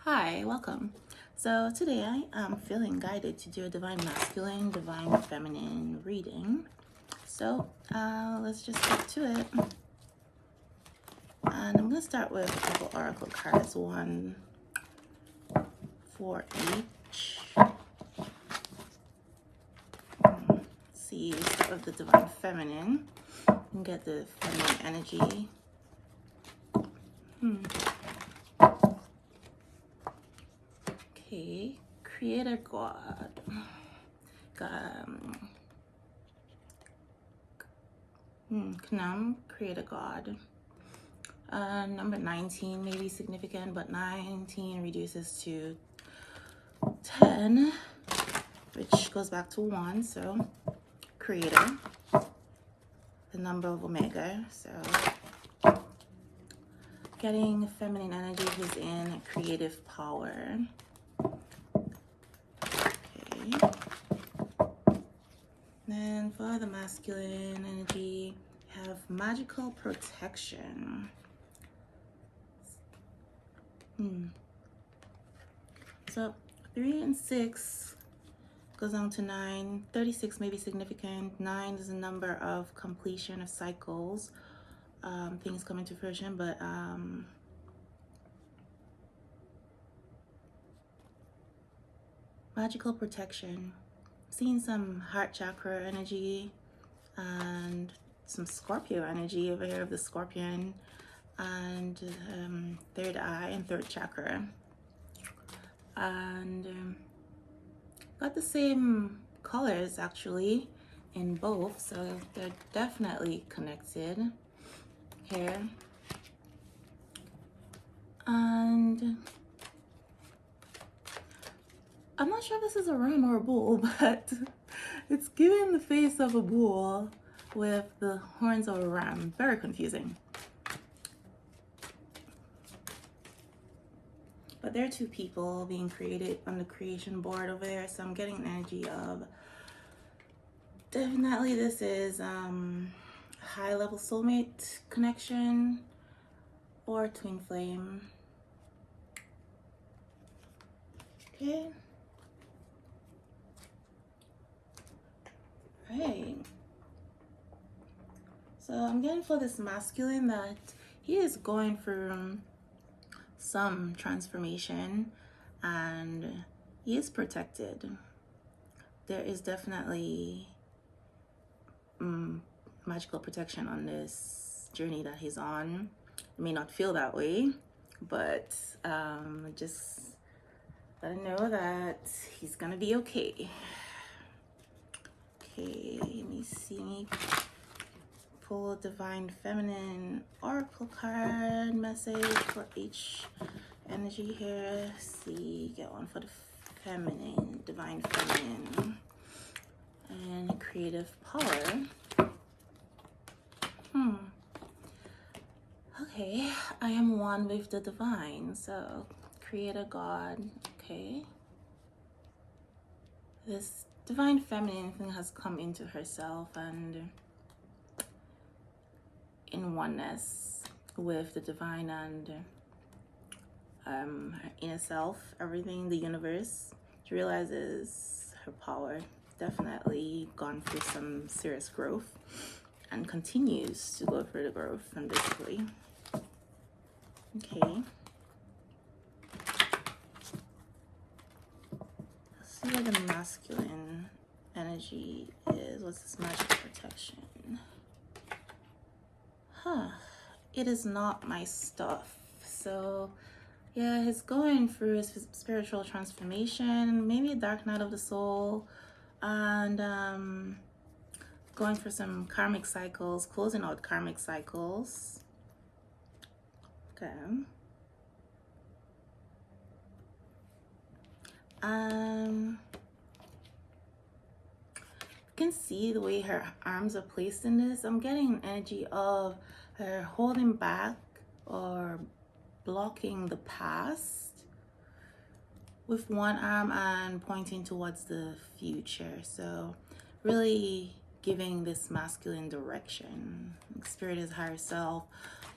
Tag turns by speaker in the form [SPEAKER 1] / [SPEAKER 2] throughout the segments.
[SPEAKER 1] Hi, welcome. So today I am feeling guided to do a divine masculine, divine feminine reading. So let's just get to it. And I'm going to start with a couple oracle cards, one for each. Let's see, start with the divine feminine and get the feminine energy. Okay, creator God. Knam, creator God. Number 19 may be significant, but 19 reduces to 10, which goes back to 1. So, creator, the number of Omega. So, getting feminine energy is in creative power. Okay. Then for the masculine energy, we have magical protection. So 3 and 6 goes down to 9. 36 may be significant. 9 is a number of completion of cycles, things coming to fruition, but magical protection. Seeing some heart chakra energy and some Scorpio energy over here of the scorpion, and third eye and third chakra, and got the same colors actually in both, so they're definitely connected here. And I'm not sure if this is a ram or a bull, but it's giving the face of a bull with the horns of a ram. Very confusing. But there are two people being created on the creation board over there, so I'm getting an energy of definitely this is high level soulmate connection or twin flame. Okay. Right. So I'm getting for this masculine that he is going through some transformation and he is protected. There is definitely magical protection on this journey that he's on. It may not feel that way, but just let him know that he's gonna be okay. Okay, let me see. Pull a divine feminine oracle card message for each energy here. See, get one for the feminine, divine feminine, and creative power. Okay, I am one with the divine, so creator God. Okay, this divine feminine thing has come into herself and in oneness with the divine and her inner self, everything, the universe. She realizes her power, definitely gone through some serious growth and continues to go through the growth and basically. Okay. Let's see where the masculine energy is. What's this magic protection? It is not my stuff. So yeah, he's going through his spiritual transformation, maybe a dark night of the soul, and going for some karmic cycles, closing out karmic cycles. Okay. You can see the way her arms are placed in this. I'm getting an energy of her holding back or blocking the past with one arm and pointing towards the future. So really giving this masculine direction. Spirit, his higher self,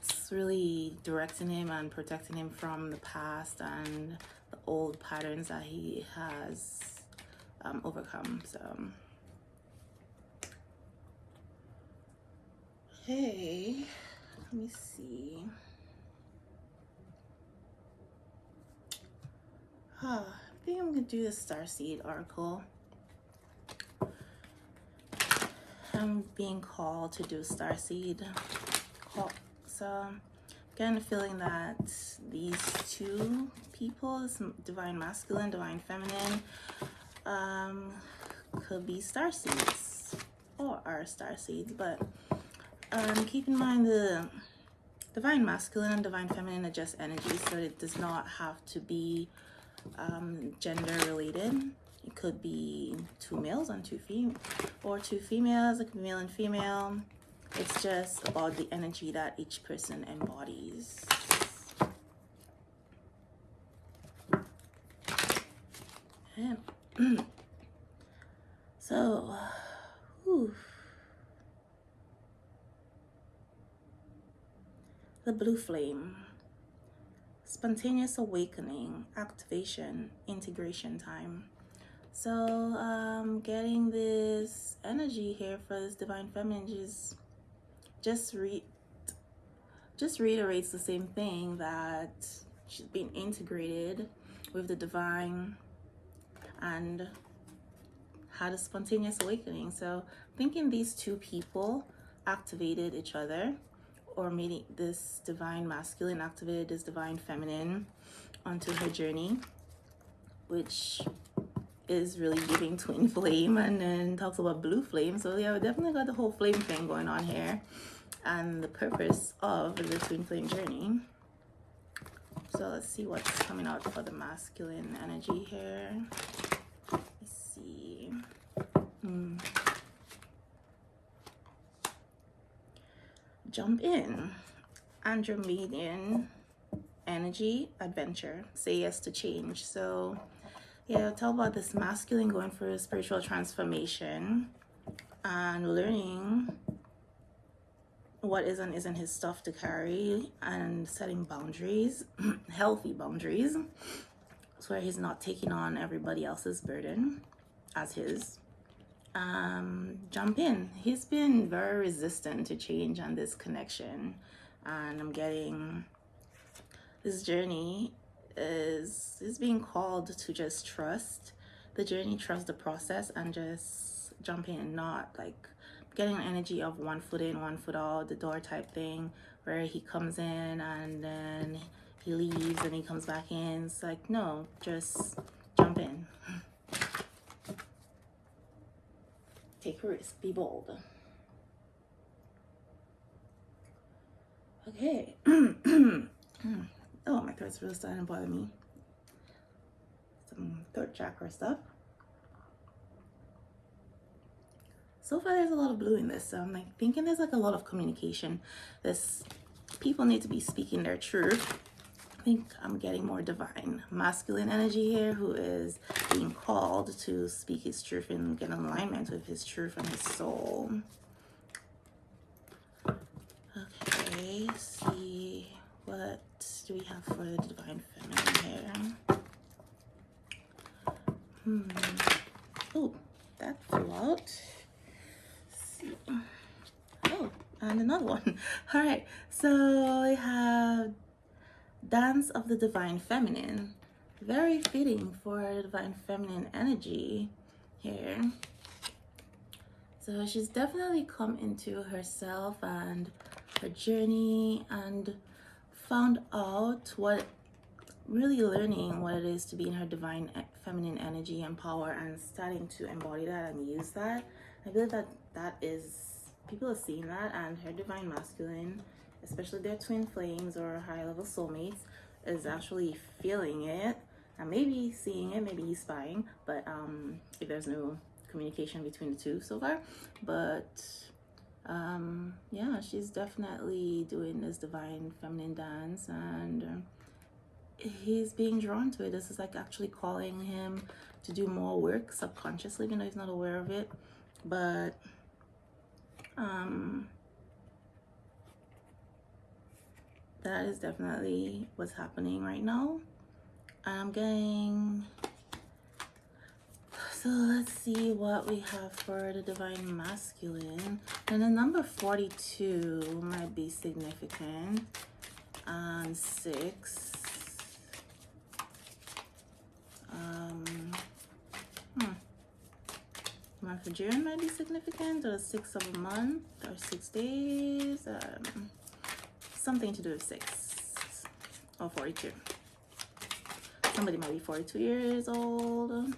[SPEAKER 1] it's really directing him and protecting him from the past and the old patterns that he has overcome. So okay, let me see. I think I'm gonna do the Starseed oracle. I'm being called to do Starseed. So getting the feeling that these two people, divine masculine, divine feminine, could be starseeds or are starseeds, but keep in mind the divine masculine and divine feminine are just energy, so it does not have to be gender related. It could be two males and two females, or two females. It could be male and female. It's just about the energy that each person embodies. Yeah. So, the blue flame. Spontaneous awakening, activation, integration time. So getting this energy here for this divine feminine just reiterates the same thing, that she's being integrated with the divine and had a spontaneous awakening. So thinking these two people activated each other, or maybe this divine masculine activated this divine feminine onto her journey, which is really giving twin flame, and then talks about blue flame. So yeah, we definitely got the whole flame thing going on here and the purpose of the twin flame journey. So let's see what's coming out for the masculine energy here. Let's see. Jump in. Andromedian energy, adventure, say yes to change. So yeah, tell about this masculine going for a spiritual transformation and learning what is and isn't his stuff to carry, and setting boundaries, healthy boundaries, so where he's not taking on everybody else's burden as his. Jump in. He's been very resistant to change and this connection, and I'm getting this journey is being called to just trust the journey, trust the process, and just jump in. Not like getting an energy of 1 foot in, 1 foot out the door type thing, where he comes in and then he leaves and he comes back in. It's like, no, just jump in. Take a risk, be bold. Okay. Oh, my throat's really starting to bother me. Some throat chakra stuff. So far there's a lot of blue in this, so I'm like thinking there's like a lot of communication. People need to be speaking their truth. I think I'm getting more divine masculine energy here, who is being called to speak his truth and get in alignment with his truth and his soul. Okay, see, what do we have for the divine feminine here? Oh, that flew out. Oh, and another one. All right, so we have Dance of the Divine Feminine. Very fitting for divine feminine energy here. So she's definitely come into herself and her journey, and found out really learning what it is to be in her divine feminine energy and power, and starting to embody that and use that. I believe that is, people are seeing that, and her divine masculine, especially their twin flames or high level soulmates, is actually feeling it and maybe seeing it, maybe he's spying, but if there's no communication between the two so far. But yeah, she's definitely doing this divine feminine dance, and he's being drawn to it. This is like actually calling him to do more work subconsciously, even though he's not aware of it. But That is definitely what's happening right now. I'm getting, so let's see what we have for the divine masculine. And the number 42 might be significant. And 6. Month of June might be significant, or the 6th of a month, or 6 days. Something to do with 6 or 42. Somebody might be 42 years old.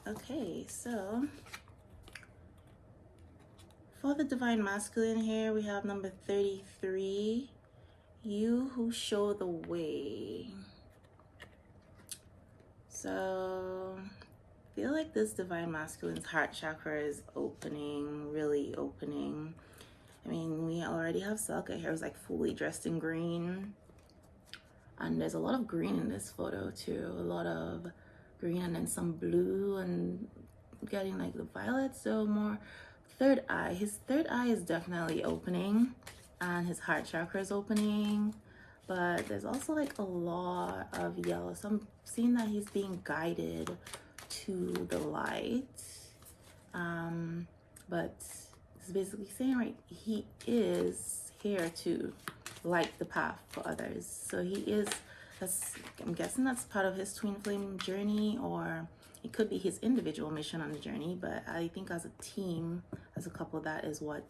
[SPEAKER 1] Okay, so for the divine masculine here, we have number 33, you who show the way. So I feel like this divine masculine's heart chakra is opening, really opening. I mean, we already have Selka here, who's like fully dressed in green. And there's a lot of green in this photo too. A lot of green and then some blue and getting like the violet. So more third eye. His third eye is definitely opening and his heart chakra is opening. But there's also like a lot of yellow. So I'm seeing that he's being guided to the light. But it's basically saying, right, he is here to light the path for others. So he is, I'm guessing that's part of his twin flame journey, or it could be his individual mission on the journey. But I think as a team, as a couple, that is what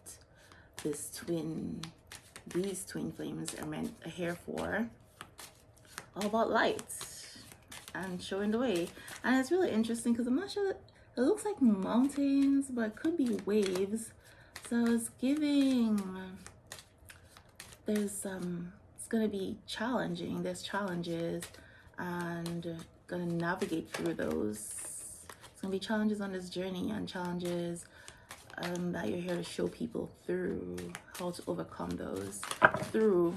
[SPEAKER 1] these twin flames are here for. All about light and showing the way. And it's really interesting because I'm not sure, it looks like mountains, but it could be waves. So it's giving, it's gonna be challenging. There's challenges and gonna navigate through those. It's gonna be challenges on this journey, and challenges that you're here to show people through how to overcome those, through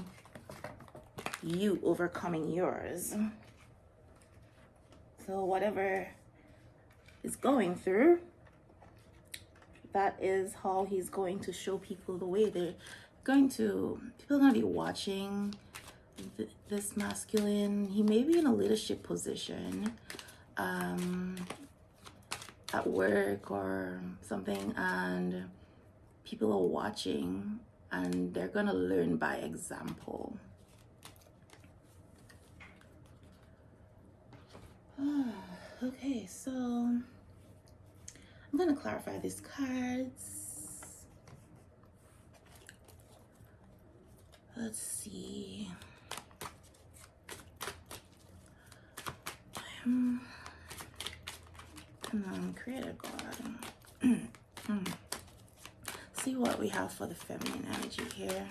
[SPEAKER 1] you overcoming yours. So whatever is going through, that is how he's going to show people the way. People are going to be watching this masculine. He may be in a leadership position at work or something, and people are watching and they're going to learn by example. Okay, so I'm going to clarify these cards. Let's see. Creator God. See what we have for the feminine energy here.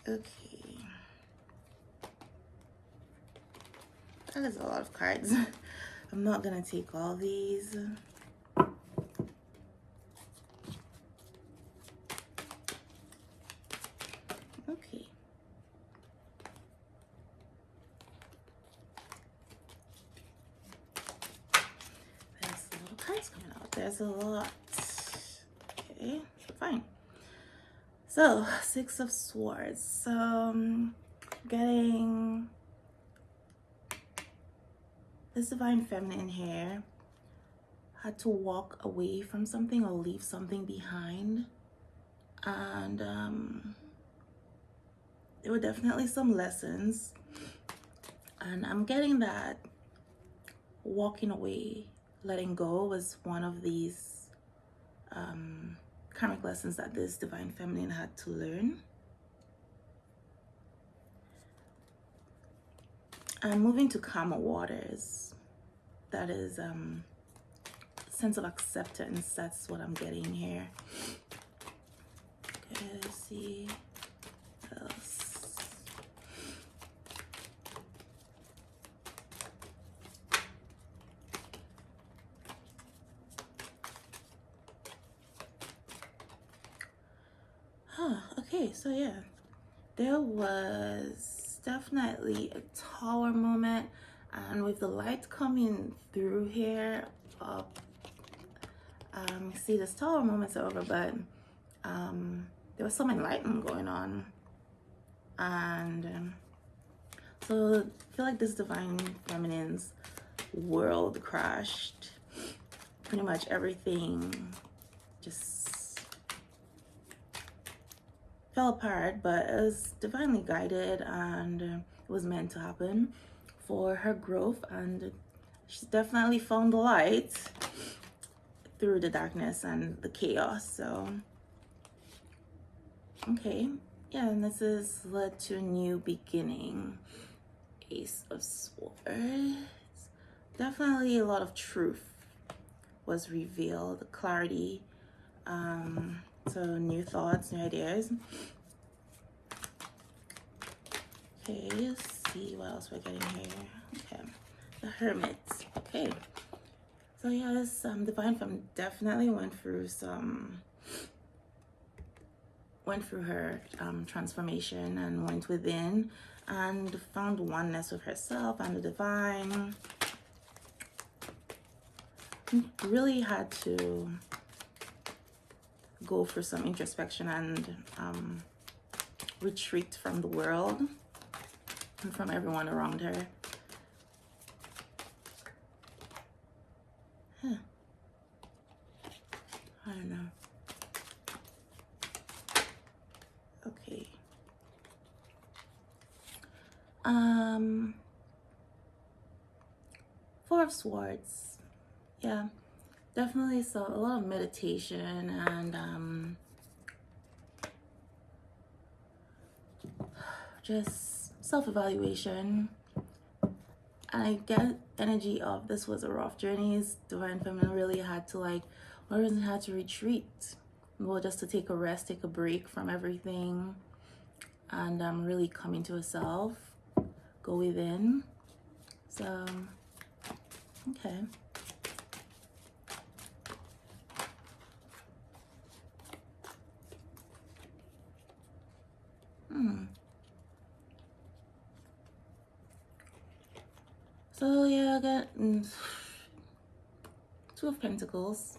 [SPEAKER 1] Okay. That is a lot of cards. I'm not gonna take all these. Okay. There's a lot of cards coming out. There's a lot. Okay, fine. So, 6 of Swords. So, getting this divine feminine here had to walk away from something or leave something behind. And there were definitely some lessons. And I'm getting that walking away, letting go was one of these karmic lessons that this divine feminine had to learn. And moving to calmer waters, that is sense of acceptance. That's what I'm getting here. Okay, let's see what else. Okay, so yeah, there was definitely a tower moment, and with the light coming through here up, see this tower moment's over, but there was some enlightenment going on, and so I feel like this divine feminine's world crashed. Pretty much everything just fell apart, but it was divinely guided, and it was meant to happen for her growth, and she's definitely found the light through the darkness and the chaos. So okay, yeah, and this has led to a new beginning. Ace of Swords. Definitely a lot of truth was revealed, clarity, so new thoughts, new ideas. Okay, let's see what else we're getting here. Okay, the Hermit. Okay, so yeah, this divine femme definitely went through her transformation, and went within and found oneness with herself and the divine. Really had to go for some introspection and retreat from the world and from everyone around her. I don't know. Okay. Four of Swords. Yeah, definitely. So a lot of meditation and just self-evaluation. I get energy of this was a rough journey. Divine feminine really had to had to retreat, well, just to take a rest, take a break from everything, and really come into herself, go within. So okay. So yeah, I got Two of Pentacles.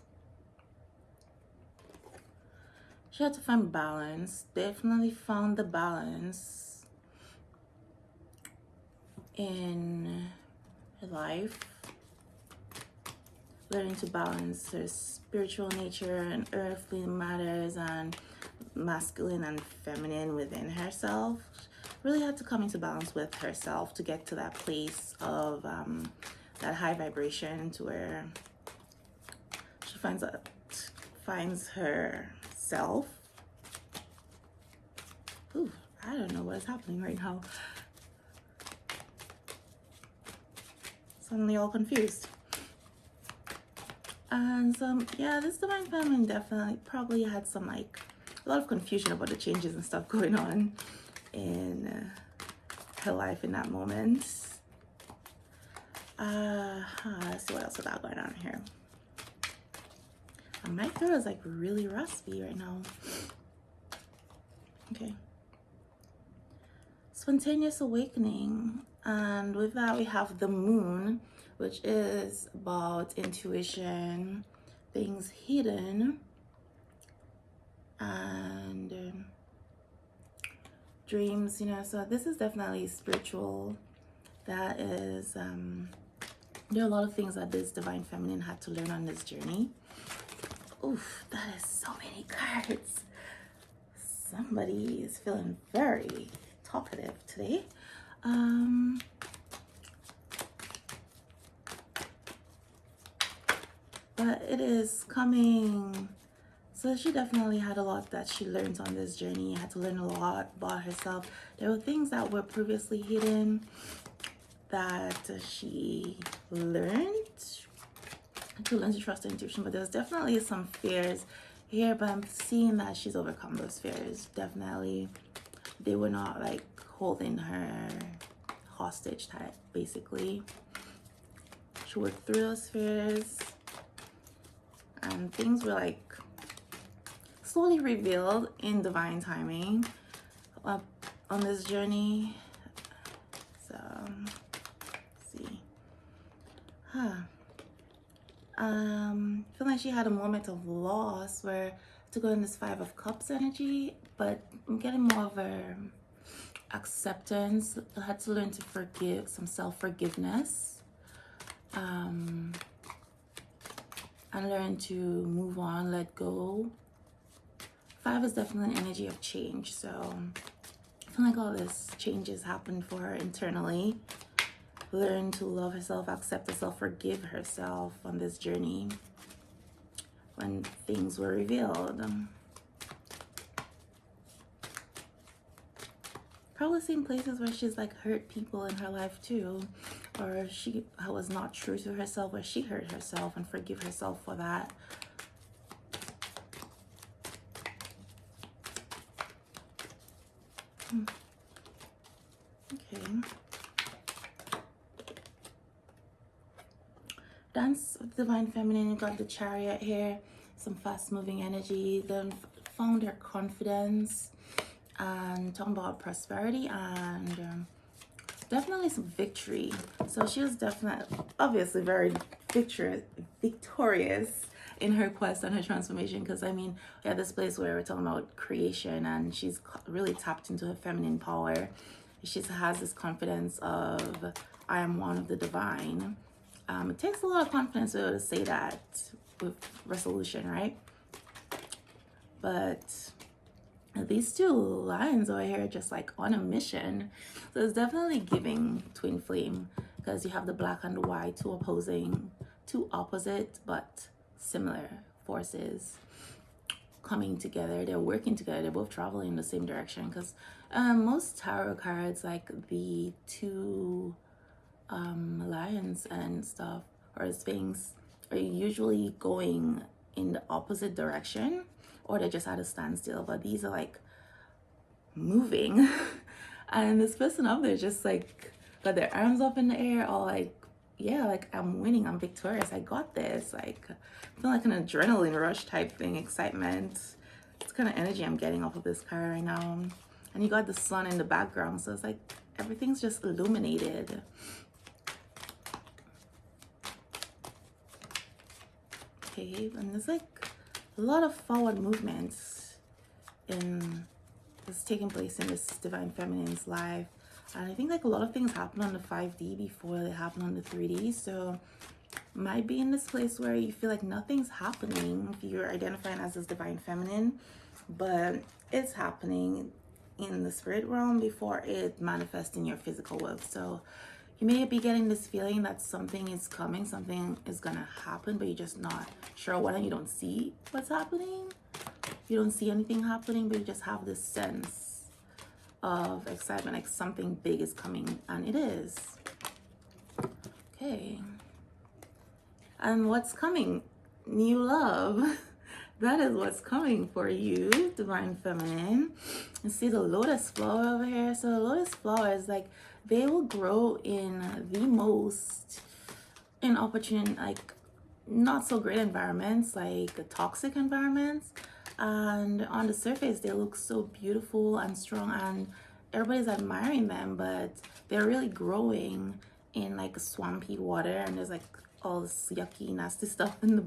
[SPEAKER 1] She had to find balance. Definitely found the balance in her life. Learning to balance her spiritual nature and earthly matters and masculine and feminine within herself. Really had to come into balance with herself to get to that place of that high vibration, to where she finds herself. Ooh, I don't know what is happening right now. Suddenly all confused. And yeah, this divine feminine definitely probably had a lot of confusion about the changes and stuff going on in her life in that moment. Let's see what else we got going on here. And my throat is really raspy right now. Okay. Spontaneous awakening, and with that we have the Moon, which is about intuition, things hidden, and dreams, so this is definitely spiritual. That is there are a lot of things that this divine feminine had to learn on this journey. Oof, that is so many cards. Somebody is feeling very talkative today. but it is coming. So she definitely had a lot that she learned on this journey. Had to learn a lot about herself. There were things that were previously hidden that she learned to learn to trust her intuition, but there's definitely some fears here, but I'm seeing that she's overcome those fears. Definitely they were not like holding her hostage type. Basically she worked through those fears and things were like slowly revealed in divine timing on this journey. So let's see. I feel like she had a moment of loss where to go in this Five of Cups energy, but I'm getting more of a acceptance. I had to learn to forgive, some self-forgiveness, and learn to move on, let go. Five is definitely an energy of change, so I feel like all this changes happened for her internally. Learn to love herself, accept herself, forgive herself on this journey when things were revealed. Probably seen places where she's like hurt people in her life too, or she was not true to herself, where she hurt herself, and forgive herself for that. Okay. Dance with Divine Feminine, you got the Chariot here, some fast moving energy, then found her confidence, and talking about prosperity and definitely some victory. So she was definitely, obviously very victorious in her quest and her transformation, because I mean, we had this place where we're talking about creation and she's really tapped into her feminine power. She has this confidence of, I am one of the divine. It takes a lot of confidence to be able to say that with resolution, right? But these two lions over here are just like on a mission. So it's definitely giving twin flame, because you have the black and the white, two opposite but similar forces coming together. They're working together. They're both traveling in the same direction, because most tarot cards, like the two lions and stuff or sphinx, are usually going in the opposite direction, or they're just at a standstill. But these are like moving and this person up there just like got their arms up in the air, all like, yeah, like I'm winning, I'm victorious, I got this. Like I feel like an adrenaline rush type thing, excitement. It's kind of energy I'm getting off of this card right now. And you got the sun in the background, so it's like everything's just illuminated. Okay, and there's like a lot of forward movements that's taking place in this Divine Feminine's life. And I think like a lot of things happen on the 5D before they happen on the 3D. So might be in this place where you feel like nothing's happening if you're identifying as this Divine Feminine, but it's happening in the spirit realm before it manifests in your physical world. So you may be getting this feeling that something is coming, something is gonna happen, but you're just not sure what, and you don't see what's happening. You don't see anything happening, but you just have this sense of excitement, like something big is coming, and it is. Okay. And what's coming? New love. That is what's coming for you, Divine Feminine. You see the lotus flower over here. So the lotus flowers, like, they will grow in the most inopportune, like not so great environments, like toxic environments. And on the surface, they look so beautiful and strong, and everybody's admiring them, but they're really growing in like swampy water, and there's like all this yucky, nasty stuff in the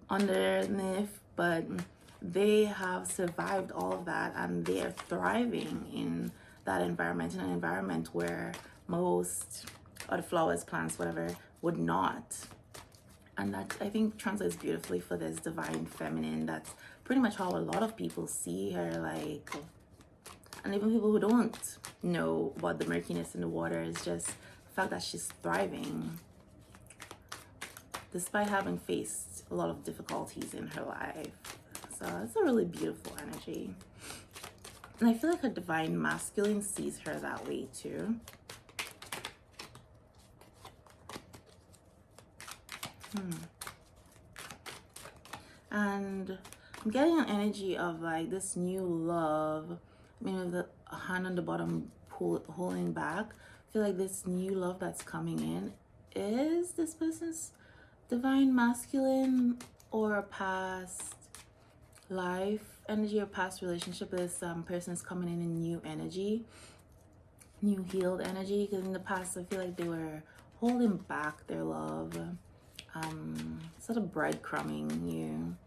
[SPEAKER 1] underneath, but they have survived all of that, and they are thriving in that environment, in an environment where most other flowers, plants, whatever, would not. And that, I think, translates beautifully for this Divine Feminine. That's pretty much how a lot of people see her, like, and even people who don't know about the murkiness in the water, is just the fact that she's thriving. despite having faced a lot of difficulties in her life. So it's a really beautiful energy. And I feel like her divine masculine sees her that way too. And I'm getting an energy of like this new love. I mean, with the hand on the bottom holding back, I feel like this new love that's coming in is this person's divine masculine or past life energy or past relationship. This person is coming in new energy, new healed energy, because in the past I feel like they were holding back their love, sort of breadcrumbing you,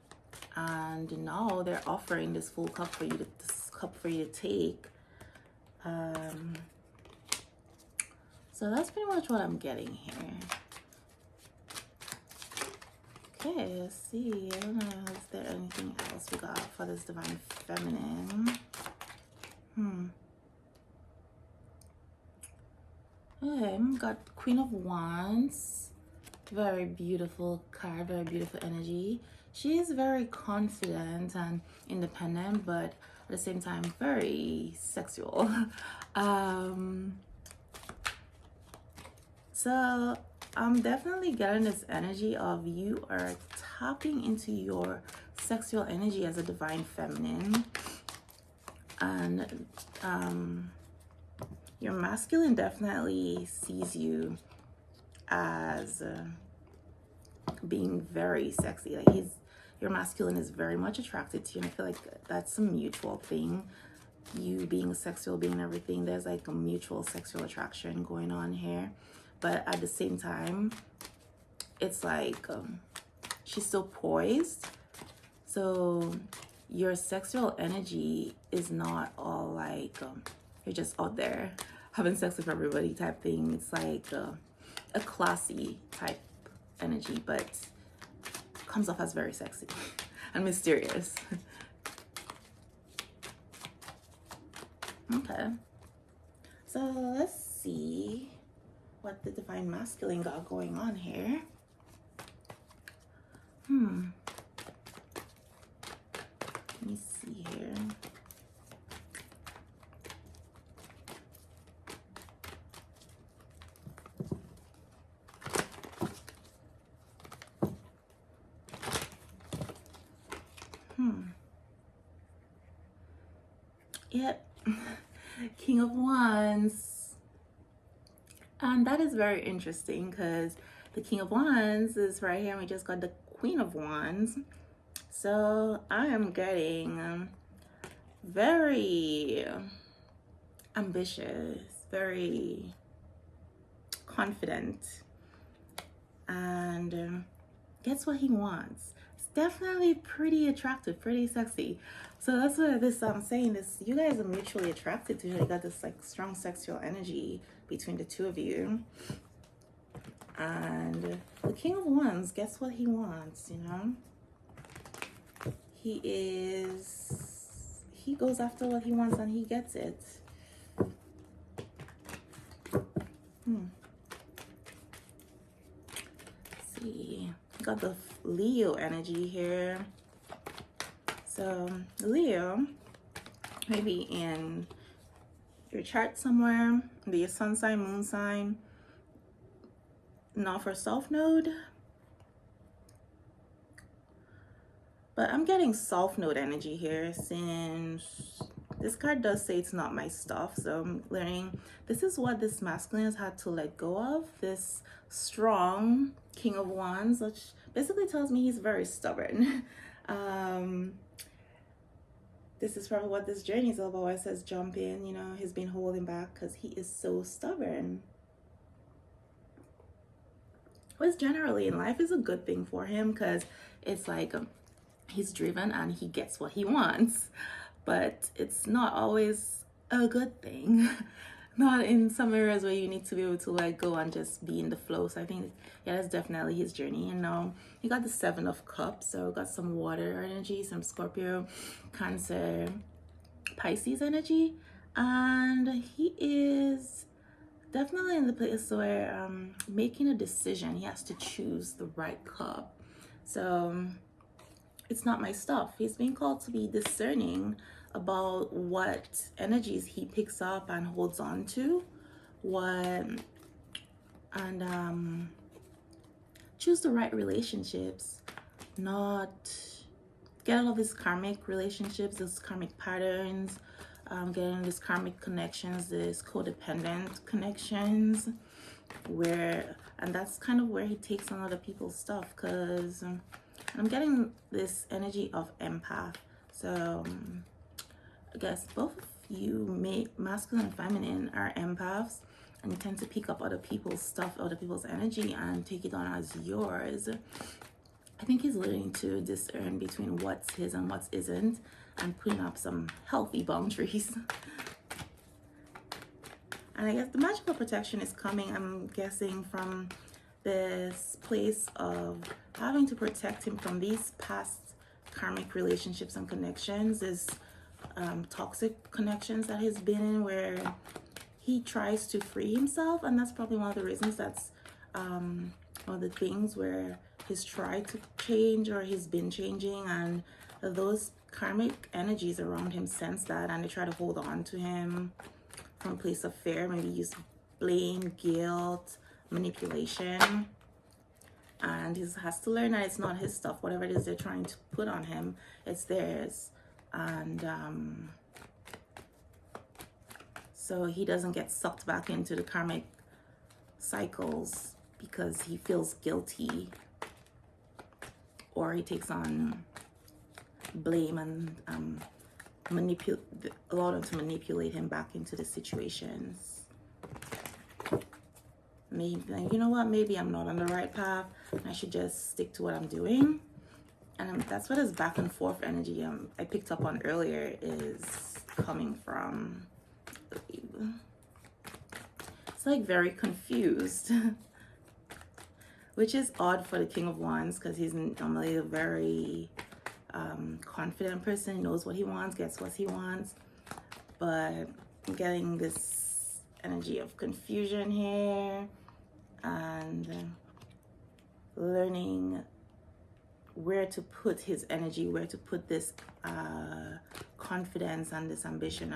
[SPEAKER 1] and now they're offering this full cup for you to take. So that's pretty much what I'm getting here. Okay, let's see. I don't know, is there anything else we got for this divine feminine? Okay, got Queen of Wands. Very beautiful card, very beautiful energy. She is very confident and independent, but at the same time very sexual. So I'm definitely getting this energy of you are tapping into your sexual energy as a divine feminine, and your masculine definitely sees you as being very sexy. Like your masculine is very much attracted to you, and I feel like that's a mutual thing. You being sexual, being everything, there's like a mutual sexual attraction going on here. But at the same time, it's like she's still poised. So your sexual energy is not all like you're just out there having sex with everybody type thing. It's like a classy type energy, but comes off as very sexy and mysterious. Okay, so let's see what the divine masculine got going on here. Let me see here. Yep. King of Wands. And that is very interesting because the King of Wands is right here and we just got the Queen of Wands. So I am getting very ambitious, very confident, and gets what he wants. It's definitely pretty attractive, pretty sexy. So that's what this I'm saying this, you guys are mutually attracted to each other. You got this like strong sexual energy between the two of you. And the King of Wands gets what he wants, you know. He goes after what he wants and he gets it. Let's see, got the Leo energy here. So Leo, maybe in your chart somewhere, be a sun sign, moon sign, not for South Node. But I'm getting South Node energy here since this card does say it's not my stuff. So I'm learning this is what this masculine has had to let go of. This strong King of Wands, which basically tells me he's very stubborn. This is probably what this journey is all about. It says jump in, you know, he's been holding back because he is so stubborn. Which generally in life is a good thing for him because it's like he's driven and he gets what he wants, but it's not always a good thing. Not in some areas where you need to be able to let go and just be in the flow. So I think, yeah, that's definitely his journey. And now you got the 7 of Cups, so got some water energy, some Scorpio, Cancer, Pisces energy, and he is definitely in the place where making a decision, he has to choose the right cup. So it's not my stuff. He's being called to be discerning about what energies he picks up and holds on to, what and choose the right relationships, not get out of his karmic relationships, those karmic patterns, getting these karmic connections, these codependent connections, and that's kind of where he takes on other people's stuff, because I'm getting this energy of empath. So I guess both of you, masculine and feminine, are empaths, and you tend to pick up other people's stuff, other people's energy, and take it on as yours. I think he's learning to discern between what's his and what isn't, and putting up some healthy boundaries. And I guess the magical protection is coming, I'm guessing, from this place of having to protect him from these past karmic relationships and connections, this toxic connections that he's been in, where he tries to free himself. And that's probably one of the reasons, that's one of the things where he's tried to change, or he's been changing, and those karmic energies around him sense that, and they try to hold on to him from a place of fear, maybe use blame, guilt, manipulation. And he has to learn that it's not his stuff. Whatever it is they're trying to put on him, it's theirs. And so he doesn't get sucked back into the karmic cycles because he feels guilty, or he takes on blame and allow them to manipulate him back into the situations. Maybe, you know what, maybe I'm not on the right path, and I should just stick to what I'm doing. And that's what his back and forth energy I picked up on earlier is coming from. It's like very confused, which is odd for the King of Wands, because he's normally a very confident person. He knows what he wants, gets what he wants. But I'm getting this energy of confusion here, and learning where to put his energy, where to put this confidence and this ambition,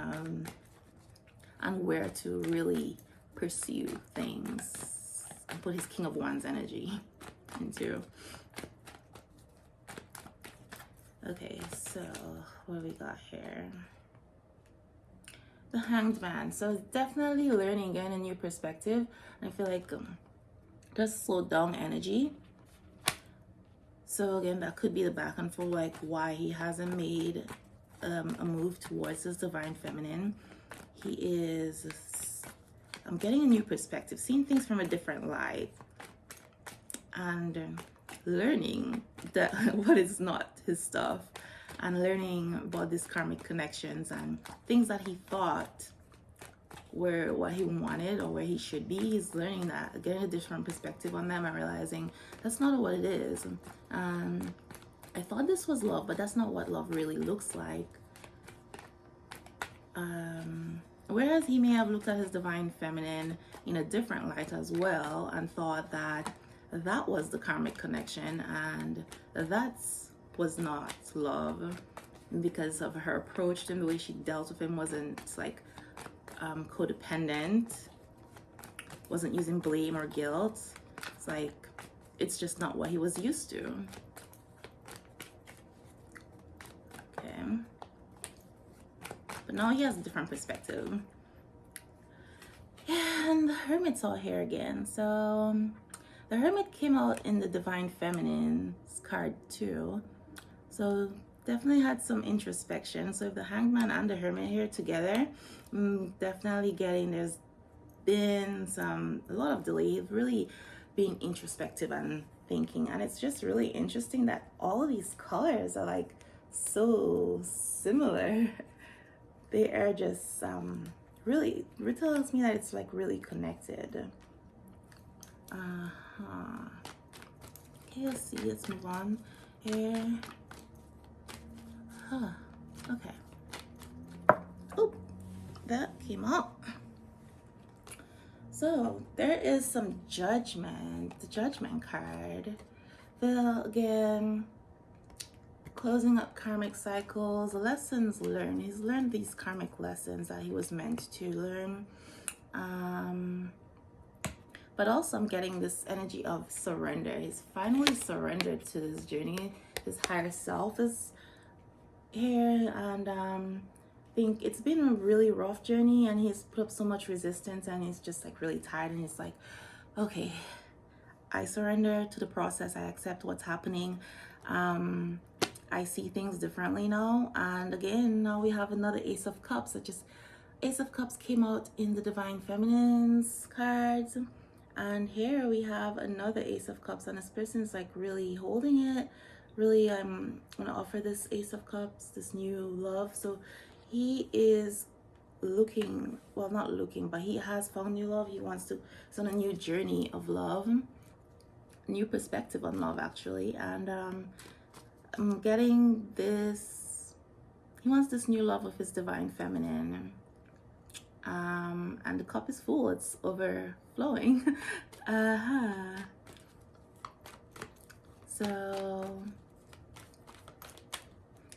[SPEAKER 1] and where to really pursue things and put his King of Wands energy into. Okay, so what do we got here? The Hanged Man. So definitely learning, getting a new perspective. And I feel like just slow down energy. So again, that could be the back and forth, like why he hasn't made a move towards his divine feminine. He is, I'm getting a new perspective, seeing things from a different light, and learning that what is not his stuff, and learning about these karmic connections and things that he thought were what he wanted or where he should be. He's learning that, getting a different perspective on them, and realizing that's not what it is. I thought this was love, but that's not what love really looks like. Whereas he may have looked at his divine feminine in a different light as well, and thought that that was the karmic connection, and that was not love, because of her approach to him. The way she dealt with him wasn't like codependent, wasn't using blame or guilt. It's like, it's just not what he was used to. Okay, but now he has a different perspective. Yeah, and the Hermit's all here again. So the Hermit came out in the Divine Feminine's card too. So definitely had some introspection. So if the Hanged Man and the Hermit here together, definitely getting, there's been a lot of delay, really being introspective and thinking. And it's just really interesting that all of these colors are like so similar. They are just really, it tells me that it's like really connected. Okay, let's see, let's move on here. Okay. Oh, that came up. So there is some judgment, the judgment card. Well, again, closing up karmic cycles, lessons learned. He's learned these karmic lessons that he was meant to learn. But also I'm getting this energy of surrender. He's finally surrendered to this journey. His higher self is here, and I think it's been a really rough journey, and he's put up so much resistance, and he's just like really tired, and he's like, okay, I surrender to the process. I accept what's happening. I see things differently now. And again, now we have another Ace of Cups. Ace of Cups came out in the Divine Feminine's cards. And here we have another Ace of Cups, and this person's like really holding it. Really, I'm going to offer this Ace of Cups, this new love. So he is looking, well, not looking, but he has found new love. He's on a new journey of love, new perspective on love, actually. And I'm getting this, he wants this new love of his Divine Feminine. And the cup is full, it's overflowing. So,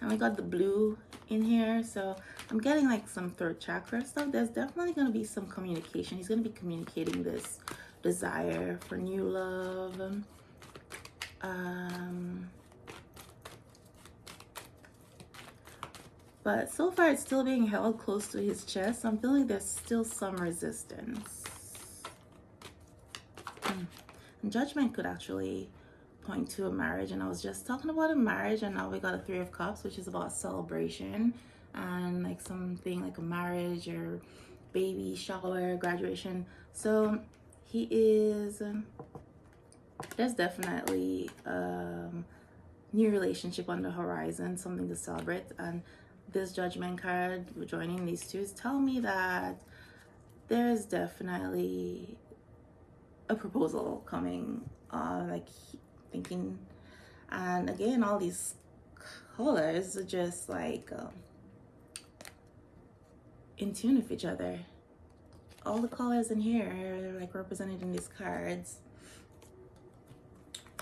[SPEAKER 1] and we got the blue in here, so I'm getting like some third chakra stuff. There's definitely going to be some communication. He's going to be communicating this desire for new love. But so far it's still being held close to his chest. I'm feeling there's still some resistance. And judgment could actually point to a marriage. And I was just talking about a marriage, and now we got a Three of Cups, which is about celebration and like something like a marriage or baby shower, graduation. So he is, there's definitely new relationship on the horizon, something to celebrate. And this judgment card joining these two is telling me that there's definitely a proposal coming, like thinking. And again, all these colors are just like in tune with each other. All the colors in here are like represented in these cards.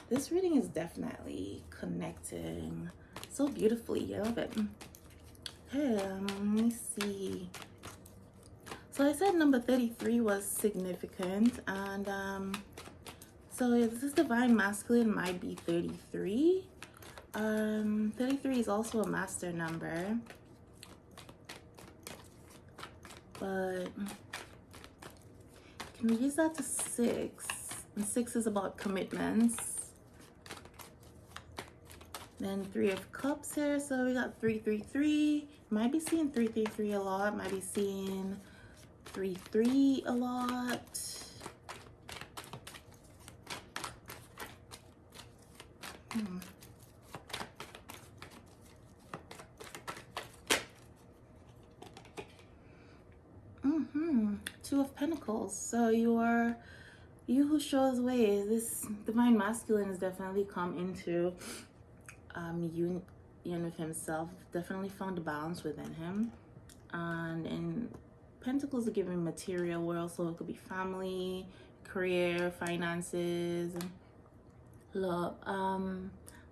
[SPEAKER 1] This reading is definitely connecting so beautifully. I love it. Okay, let me see. So I said number 33 was significant, and so this Divine Masculine might be 33. 33 is also a master number, but can we use that to 6? And 6 is about commitments. Then Three of Cups here, so we got 333. Might be seeing 333 a lot. Might be seeing 3-3 a lot. Two of Pentacles. So you who shows ways. This Divine Masculine has definitely come into union with himself. Definitely found a balance within him. And in Pentacles are giving material world, so it could be family, career, finances, love.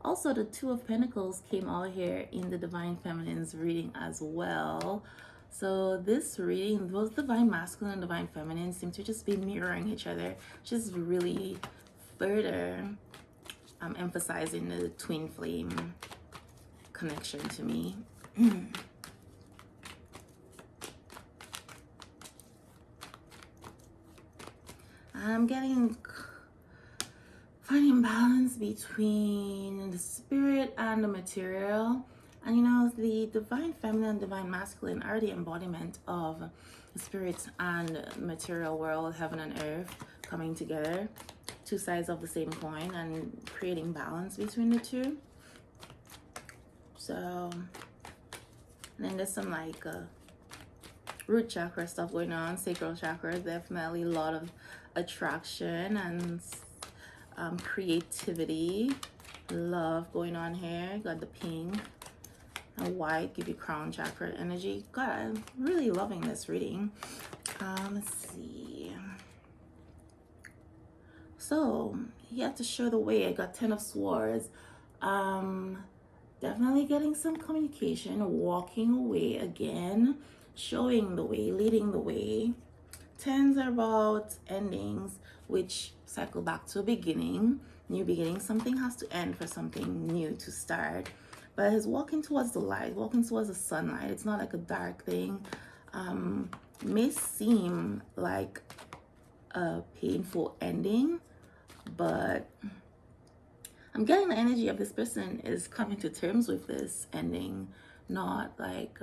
[SPEAKER 1] Also the Two of Pentacles came out here in the Divine Feminine's reading as well. So this reading, both Divine Masculine and Divine Feminine seem to just be mirroring each other, just really further emphasizing the twin flame connection to me. I'm finding balance between the spirit and the material. And you know, the Divine Feminine and Divine Masculine are the embodiment of the spirit and material world, heaven and earth coming together, two sides of the same coin, and creating balance between the two. So, and then there's some like root chakra stuff going on. Sacral chakra, definitely a lot of attraction and creativity, love going on here. Got the pink and white, give you crown chakra energy. God, I'm really loving this reading. Let's see. So he had to show the way. I got 10 of Swords. Definitely getting some communication, walking away again, showing the way, leading the way. Tens are about endings, which cycle back to a beginning, new beginning. Something has to end for something new to start. But he's walking towards the light, walking towards the sunlight. It's not like a dark thing. May seem like a painful ending, but I'm getting the energy of this person is coming to terms with this ending, not like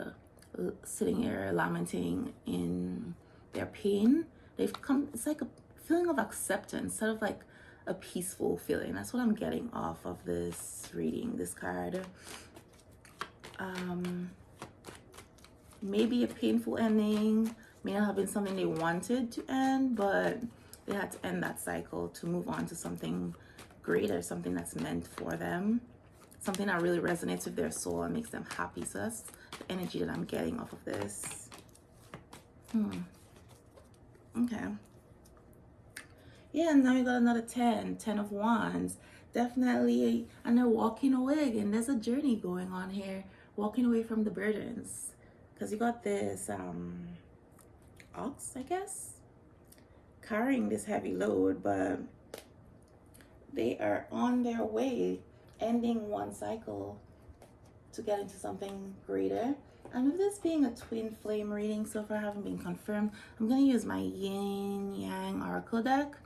[SPEAKER 1] sitting here lamenting in their pain. They've come, it's like a feeling of acceptance, sort of like a peaceful feeling. That's what I'm getting off of this reading, this card. Maybe a painful ending, may not have been something they wanted to end, but they had to end that cycle to move on to something greater, something that's meant for them, something that really resonates with their soul and makes them happy. So that's the energy that I'm getting off of this. Okay. Yeah, and now we got another 10 of Wands. Definitely, and they're walking away again. There's a journey going on here, walking away from the burdens, because you got this ox, I guess, carrying this heavy load, but they are on their way, ending one cycle to get into something greater. And with this being a twin flame reading, so far haven't been confirmed, I'm going to use my yin yang oracle deck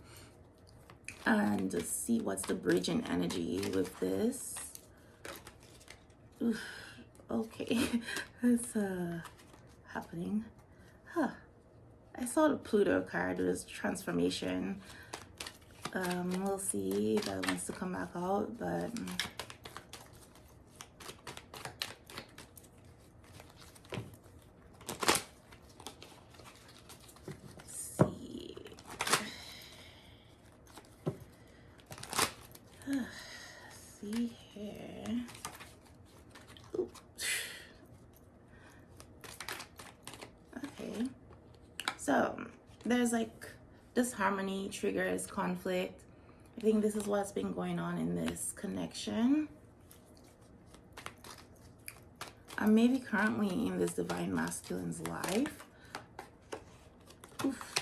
[SPEAKER 1] and just see what's the bridging energy with this. Oof, okay, it's happening. I saw the Pluto card, it was transformation. We'll see if that wants to come back out, but see here. Ooh. Okay, so there's like disharmony triggers conflict. I think this is what's been going on in this connection. I'm maybe currently in this divine masculine's life. Oof.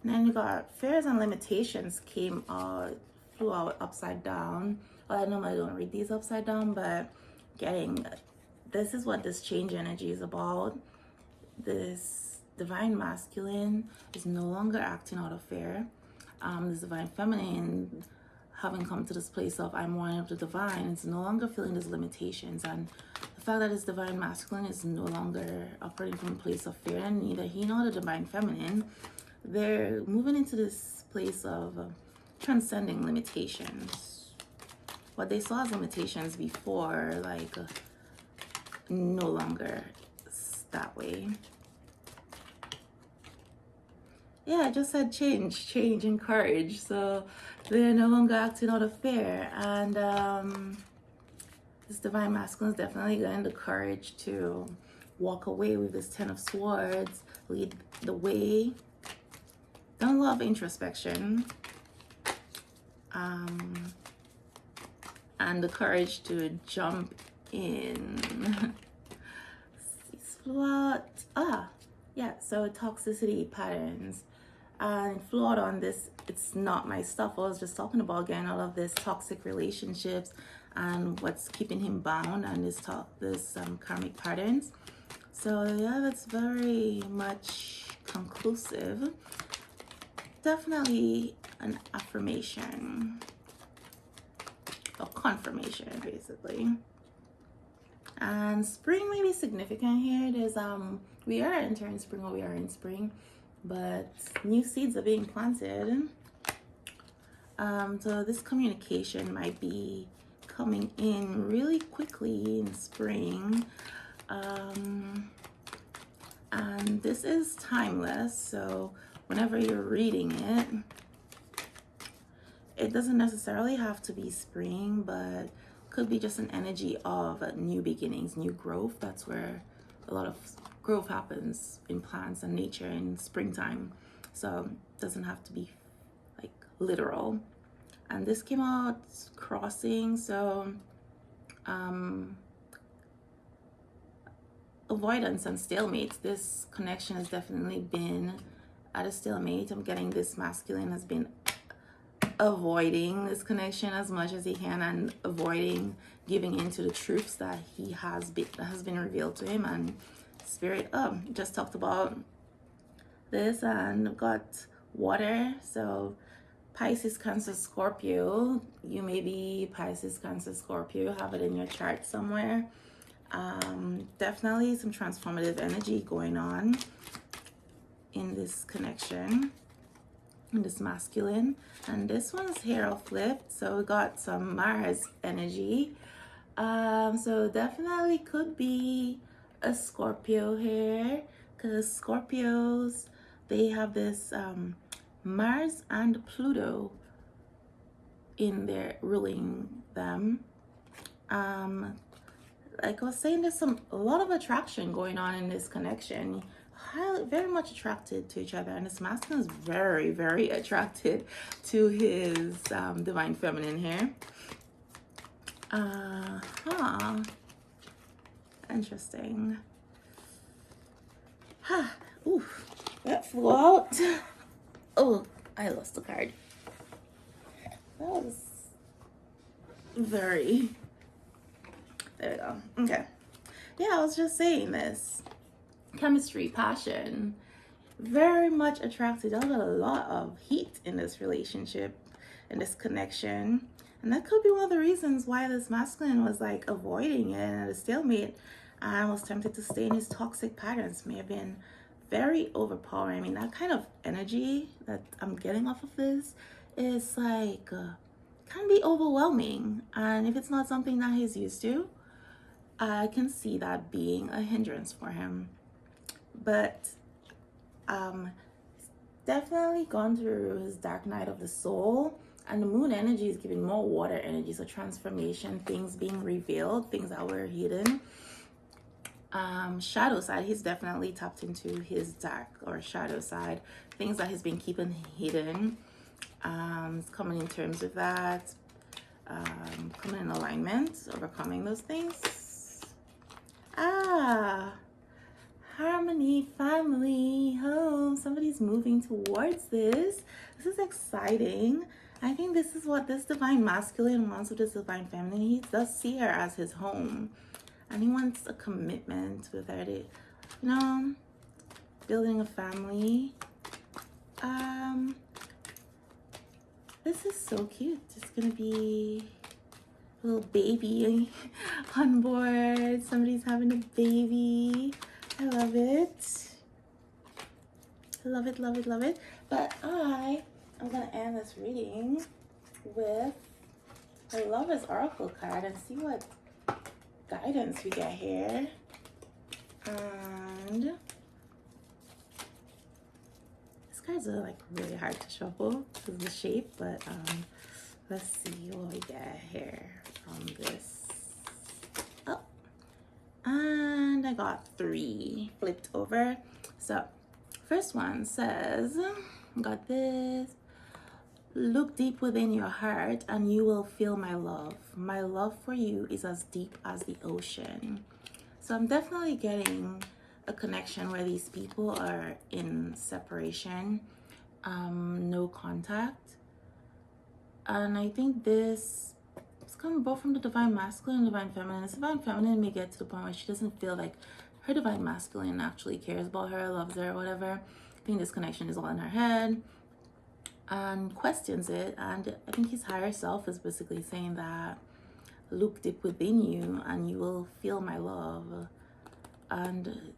[SPEAKER 1] And then you got fears and limitations came out, flew out upside down. Well, I normally don't read these upside down, but this is what this change energy is about. This divine masculine is no longer acting out of fear. This divine feminine, having come to this place of I'm one of the divine, is no longer feeling these limitations. And the fact that this divine masculine is no longer operating from a place of fear, and neither he nor the divine feminine, they're moving into this place of transcending limitations. What they saw as limitations before, like no longer that way. Yeah, I just said change and courage. So they're no longer acting out of fear. And this divine masculine is definitely getting the courage to walk away with this 10 of Swords, lead the way. Don't love introspection. And the courage to jump in. Yeah, so toxicity patterns. And flew out on this, it's not my stuff. I was just talking about again all of this toxic relationships and what's keeping him bound and this karmic patterns. So yeah, that's very much conclusive. Definitely an affirmation, or confirmation basically. And spring may be significant here. There's we are entering spring, or we are in spring, but new seeds are being planted. So this communication might be coming in really quickly in spring. And this is timeless, so whenever you're reading it, it doesn't necessarily have to be spring, but could be just an energy of new beginnings, new growth. That's where a lot of growth happens in plants and nature in springtime. So it doesn't have to be like literal. And this came out crossing, so avoidance and stalemate. This connection has definitely been at a stalemate. I'm getting this masculine has been avoiding this connection as much as he can and avoiding giving into the truths that has been revealed to him. And spirit just talked about this, and I've got water, so Pisces, Cancer, Scorpio. You may be Pisces, Cancer, Scorpio, have it in your chart somewhere. Definitely some transformative energy going on in this connection, in this masculine. And this one's here all flipped, so we got some Mars energy. So definitely could be a Scorpio here, because Scorpios, they have this Mars and Pluto in their ruling them. Like I was saying, there's a lot of attraction going on in this connection. Very much attracted to each other, and this masculine is very, very attracted to his divine feminine here. Interesting. Oof, that flew out. Oh, I lost the card. That was very... There we go. Okay. Yeah, I was just saying this. Chemistry, passion. Very much attracted. There's a lot of heat in this relationship, in this connection. And that could be one of the reasons why this masculine was like avoiding it and at a stalemate and was tempted to stay in his toxic patterns. May have been very overpowering. I mean, that kind of energy that I'm getting off of this is like, can be overwhelming. And if it's not something that he's used to, I can see that being a hindrance for him. But definitely gone through his dark night of the soul, and the moon energy is giving more water energy, so transformation, things being revealed, things that were hidden. Shadow side, he's definitely tapped into his dark or shadow side, things that he's been keeping hidden. It's coming in terms of that, coming in alignment, overcoming those things. Harmony, family, home. Somebody's moving towards this. This is exciting. I think this is what this divine masculine wants with this divine feminine. He does see her as his home, and he wants a commitment with her to, building a family. This is so cute. It's gonna be a little baby on board. Somebody's having a baby. I love it. Love it, love it, love it. But I'm gonna end this reading with a Lover's Oracle card and see what guidance we get here. And these cards are like really hard to shuffle because of the shape, but let's see what we get here from this. Oh, and I got 3 flipped over. So first one says, got this. Look deep within your heart and you will feel my love. My love for you is as deep as the ocean. So I'm definitely getting a connection where these people are in separation, no contact. And I think this is coming both from the divine masculine and divine feminine. This divine feminine may get to the point where she doesn't feel like her divine masculine actually cares about her, loves her, whatever. I think this connection is all in her head and questions it. And I think his higher self is basically saying that look deep within you and you will feel my love. And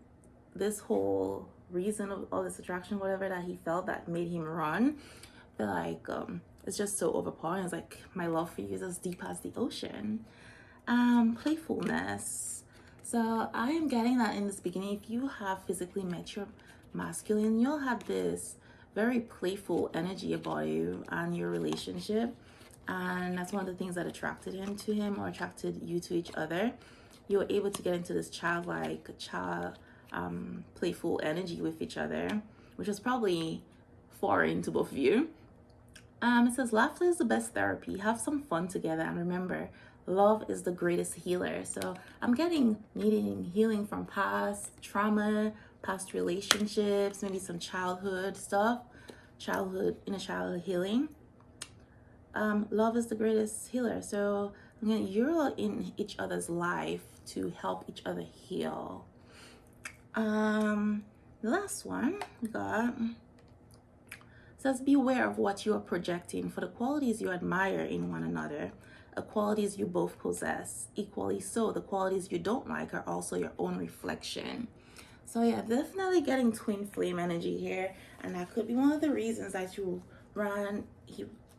[SPEAKER 1] this whole reason of all this attraction, whatever that he felt that made him run, I feel like it's just so overpowering. It's like my love for you is as deep as the ocean. Playfulness. So I am getting that in this beginning. If you have physically met your masculine, you'll have this very playful energy about you and your relationship. And that's one of the things that attracted him to him or attracted you to each other. You were able to get into this childlike, playful energy with each other, which was probably foreign to both of you. It says laughter is the best therapy. Have some fun together, and remember, love is the greatest healer. So I'm getting needing healing from past trauma, past relationships, maybe some childhood stuff, inner childhood healing. Love is the greatest healer. So again, you're in each other's life to help each other heal. The last one we got says, beware of what you are projecting, for the qualities you admire in one another are qualities you both possess. Equally so, the qualities you don't like are also your own reflection. So yeah, definitely getting twin flame energy here, and that could be one of the reasons that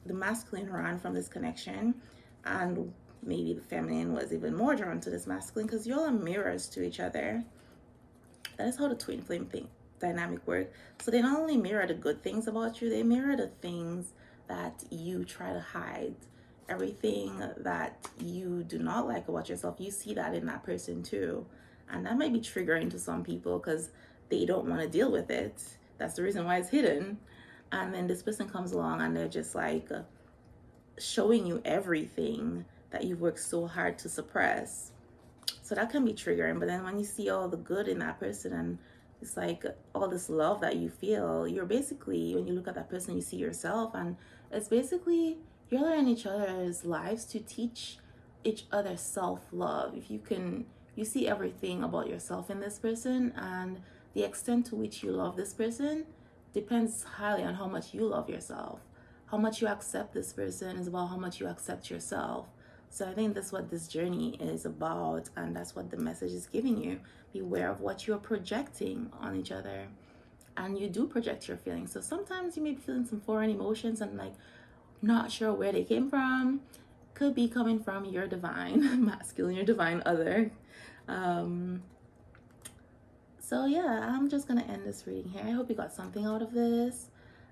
[SPEAKER 1] the masculine ran from this connection, and maybe the feminine was even more drawn to this masculine, because y'all are mirrors to each other. That is how the twin flame dynamic work. So they not only mirror the good things about you, they mirror the things that you try to hide. Everything that you do not like about yourself, you see that in that person too. And that might be triggering to some people because they don't want to deal with it. That's the reason why it's hidden. And then this person comes along and they're just like showing you everything that you've worked so hard to suppress. So that can be triggering. But then when you see all the good in that person, and it's like all this love that you feel, you're basically, when you look at that person, you see yourself, and it's basically you're in each other's lives to teach each other self-love. If you see everything about yourself in this person, and the extent to which you love this person depends highly on how much you love yourself. How much you accept this person is about how much you accept yourself. So I think that's what this journey is about, and that's what the message is giving you. Beware of what you're projecting on each other. And you do project your feelings. So sometimes you may be feeling some foreign emotions and like not sure where they came from. Could be coming from your divine masculine, your divine other. So yeah, I'm just gonna end this reading here. I hope you got something out of this.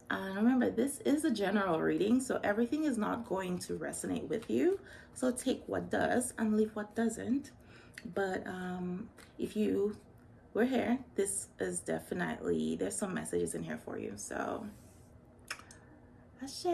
[SPEAKER 1] And remember, this is a general reading, so everything is not going to resonate with you. So take what does and leave what doesn't. But if you were here, this is definitely, there's some messages in here for you. So, ashe.